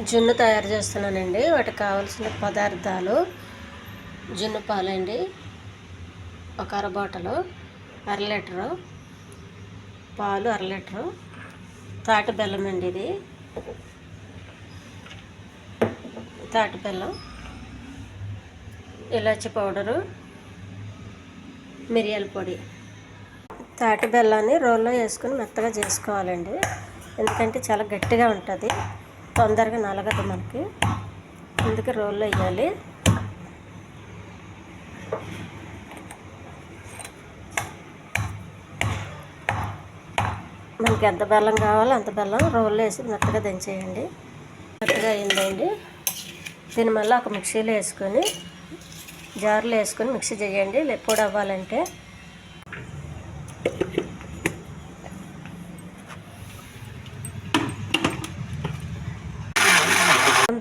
జున్ను తయారు చేస్తున్నానండి. వాటికి కావాల్సిన పదార్థాలు జున్ను పాలండి, ఒక అర బాటలు, అర లీటరు పాలు, అర లీటరు తాటి బెల్లం అండి. ఇది తాటి బెల్లం, ఇలాచి పౌడరు, మిరియాల పొడి. తాటి బెల్లాన్ని రోల్లో వేసుకొని మెత్తగా చేసుకోవాలండి. ఎందుకంటే చాలా గట్టిగా ఉంటుంది, తొందరగా నలగదు మనకి, అందుకే రోల్లో వేయాలి. మనకి ఎంత బెల్లం కావాలో అంత బెల్లం రోల్లో వేసి మెత్తగా దంచేయండి. మెత్తగా అయిందండి. దీన్ని మళ్ళీ ఒక మిక్సీలో వేసుకొని, జార్లో వేసుకొని మిక్సీ చేయండి పొడి అవ్వాలంటే.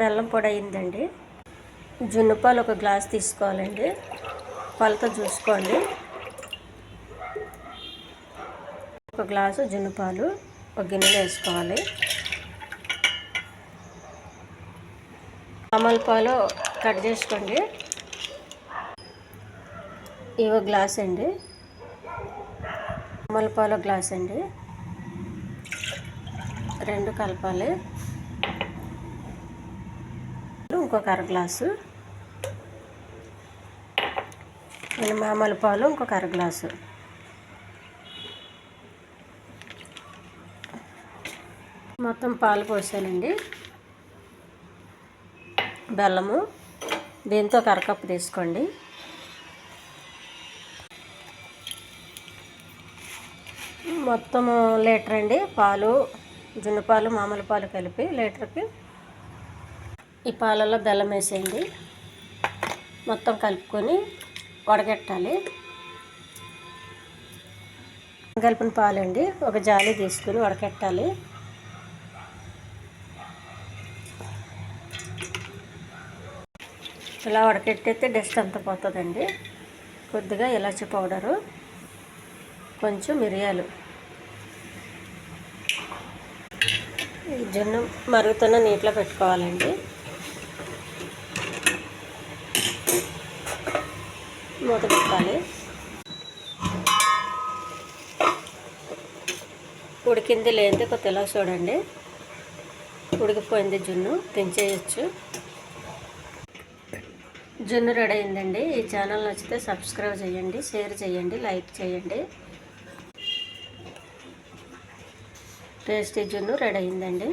బెల్లం పొడి అయిందండి. జున్ను పాలు ఒక గ్లాస్ తీసుకోవాలండి, పాలతో చూసుకోండి. ఒక గ్లాసు జున్ను పాలు ఒక గిన్నెలో వేసుకోవాలి. మామూలు పాలు కట్ చేసుకోండి. ఇవో గ్లాస్ అండి, మామూలు పాలు గ్లాస్ అండి. రెండు కలపాలి. ఇంకొక అర గ్లాసు మామూలు పాలు, ఇంకొక అర గ్లాసు. మొత్తం పాలు పోసానండి. బెల్లము దీంతో ఒక అరకప్పు తీసుకోండి. మొత్తము లీటర్ అండి పాలు, జున్ను పాలు, మామూలు పాలు కలిపి లీటర్కి. ఈ పాలలో బెల్లం వేసేయండి, మొత్తం కలుపుకొని వడగట్టాలి. కలిపిన పాలండి ఒక జాలి తీసుకుని వడకట్టాలి. ఇలా వడకెట్టయితే డస్ట్ అంతా పోతుందండి. కొద్దిగా ఇలాచి పౌడరు, కొంచెం మిరియాలు. ఈ జున్ను మరుగుతున్న నీటిలో పెట్టుకోవాలండి. మూత పెట్టాలి. ఉడికింది లేనిది కొద్దిగా చూడండి. ఉడికిపోయింది జున్ను, దించేయచ్చు. జున్ను రెడీ అయిందండి. ఈ ఛానల్ నచ్చితే సబ్స్క్రైబ్ చేయండి, షేర్ చేయండి, లైక్ చేయండి. టేస్టీ జున్ను రెడీ అయిందండి.